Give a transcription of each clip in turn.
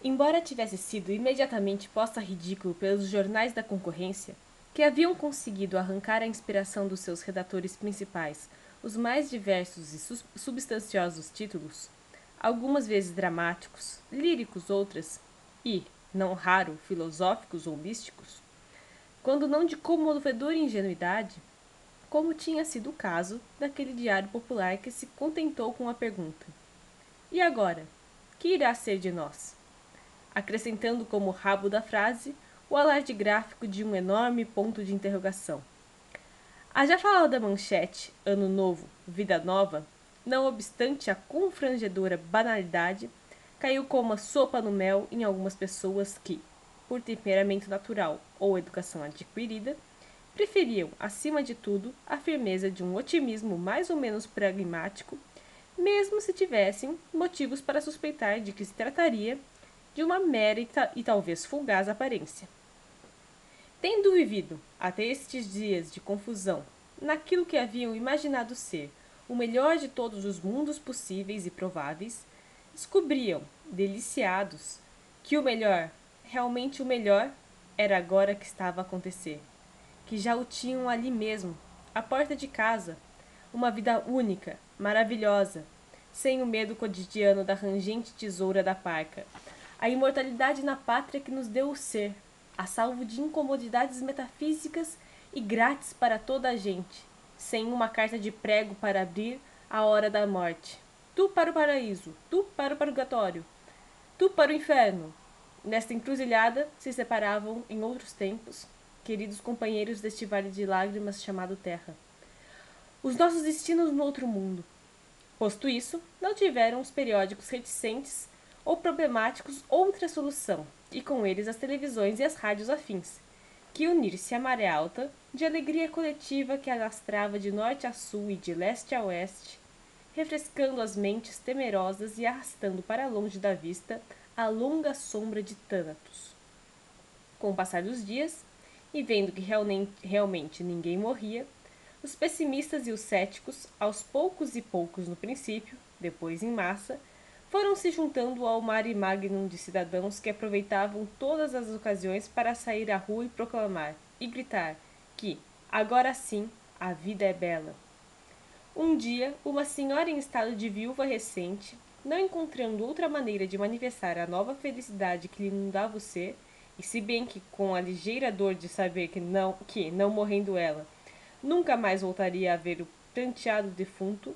Embora tivesse sido imediatamente posta a ridículo pelos jornais da concorrência, que haviam conseguido arrancar a inspiração dos seus redatores principais os mais diversos e substanciosos títulos, algumas vezes dramáticos, líricos outras, e, não raro, filosóficos ou místicos, quando não de comovedora ingenuidade, como tinha sido o caso daquele diário popular que se contentou com a pergunta: e agora? Que irá ser de nós? Acrescentando como rabo da frase o alarde gráfico de um enorme ponto de interrogação. A já falada manchete Ano Novo, Vida Nova, não obstante a confrangedora banalidade, caiu como uma sopa no mel em algumas pessoas que, por temperamento natural ou educação adquirida, preferiam, acima de tudo, a firmeza de um otimismo mais ou menos pragmático, mesmo se tivessem motivos para suspeitar de que se trataria de uma mera e talvez fugaz aparência. Tendo vivido, até estes dias de confusão, naquilo que haviam imaginado ser o melhor de todos os mundos possíveis e prováveis, descobriam, deliciados, que o melhor, realmente o melhor, era agora que estava a acontecer, que já o tinham ali mesmo, à porta de casa, uma vida única, maravilhosa, sem o medo cotidiano da rangente tesoura da parca, a imortalidade na pátria que nos deu o ser, a salvo de incomodidades metafísicas e grátis para toda a gente, sem uma carta de prego para abrir a hora da morte. Tu para o paraíso, tu para o purgatório, tu para o inferno. Nesta encruzilhada se separavam, em outros tempos, queridos companheiros deste vale de lágrimas chamado Terra. Os nossos destinos no outro mundo. Posto isso, não tiveram os periódicos reticentes ou problemáticos outra solução, e com eles as televisões e as rádios afins, que unir-se à maré alta de alegria coletiva que alastrava de norte a sul e de leste a oeste, refrescando as mentes temerosas e arrastando para longe da vista a longa sombra de Thanatos. Com o passar dos dias, e vendo que realmente ninguém morria, os pessimistas e os céticos, aos poucos e poucos no princípio, depois em massa, foram se juntando ao mare magnum de cidadãos que aproveitavam todas as ocasiões para sair à rua e proclamar, e gritar, que, agora sim, a vida é bela. Um dia, uma senhora em estado de viúva recente, não encontrando outra maneira de manifestar a nova felicidade que lhe inundava o ser, e se bem que com a ligeira dor de saber que não morrendo ela, nunca mais voltaria a ver o pranteado defunto,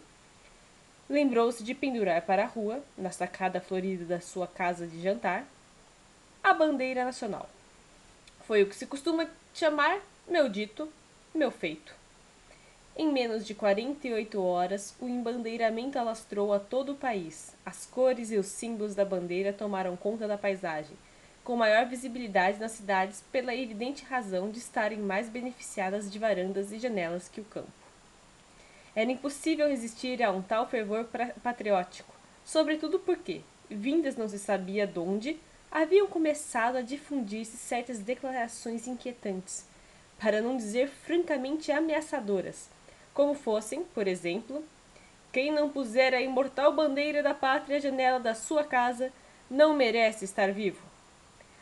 lembrou-se de pendurar para a rua, na sacada florida da sua casa de jantar, a bandeira nacional. Foi o que se costuma chamar meu dito, meu feito. Em menos de 48 horas, o embandeiramento alastrou a todo o país. As cores e os símbolos da bandeira tomaram conta da paisagem, com maior visibilidade nas cidades pela evidente razão de estarem mais beneficiadas de varandas e janelas que o campo. Era impossível resistir a um tal fervor patriótico, sobretudo porque, vindas não se sabia donde, haviam começado a difundir-se certas declarações inquietantes, para não dizer francamente ameaçadoras, como fossem, por exemplo, quem não puser a imortal bandeira da pátria à janela da sua casa não merece estar vivo.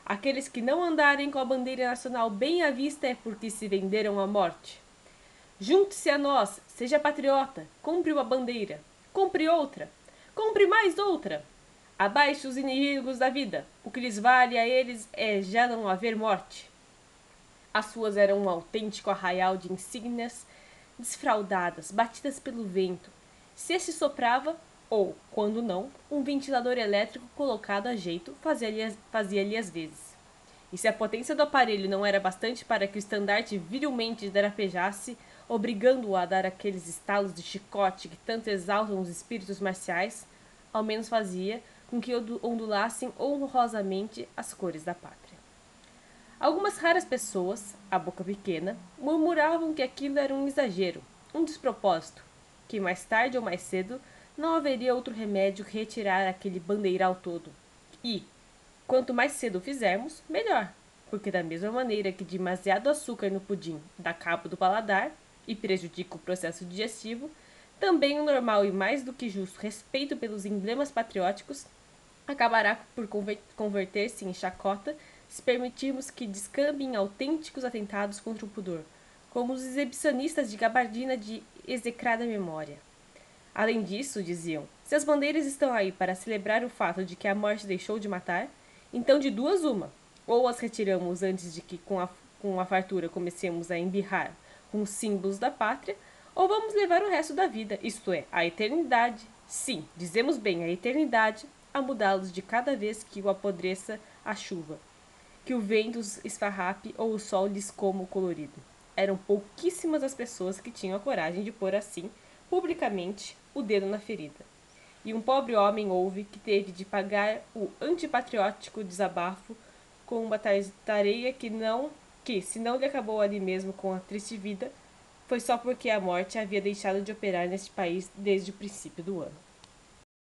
Aqueles que não andarem com a bandeira nacional bem à vista é porque se venderam à morte. Junte-se a nós, seja patriota, compre uma bandeira, compre outra, compre mais outra. Abaixe os inimigos da vida, o que lhes vale a eles é já não haver morte. As suas eram um autêntico arraial de insígnias desfraldadas, batidas pelo vento. Se este soprava, ou, quando não, um ventilador elétrico colocado a jeito fazia-lhe as vezes. E se a potência do aparelho não era bastante para que o estandarte virilmente drapejasse, obrigando-o a dar aqueles estalos de chicote que tanto exaltam os espíritos marciais, ao menos fazia com que ondulassem honrosamente as cores da pátria. Algumas raras pessoas, a boca pequena, murmuravam que aquilo era um exagero, um despropósito, que mais tarde ou mais cedo não haveria outro remédio que retirar aquele bandeiral todo. E, quanto mais cedo o fizermos, melhor, porque da mesma maneira que demasiado açúcar no pudim dá cabo do paladar e prejudica o processo digestivo, também o normal e mais do que justo respeito pelos emblemas patrióticos acabará por converter-se em chacota se permitirmos que descambem autênticos atentados contra o pudor, como os exibicionistas de gabardina de execrada memória. Além disso, diziam, se as bandeiras estão aí para celebrar o fato de que a morte deixou de matar, então de duas uma, ou as retiramos antes de que com a fartura comecemos a embirrar com os símbolos da pátria, ou vamos levar o resto da vida, isto é, a eternidade, sim, dizemos bem, a eternidade, a mudá-los de cada vez que o apodreça a chuva, que o vento os esfarrape ou o sol lhes coma o colorido. Eram pouquíssimas as pessoas que tinham a coragem de pôr assim, publicamente, o dedo na ferida. E um pobre homem houve que teve de pagar o antipatriótico desabafo com uma tarefa que, se não lhe acabou ali mesmo com a triste vida, foi só porque a morte havia deixado de operar neste país desde o princípio do ano.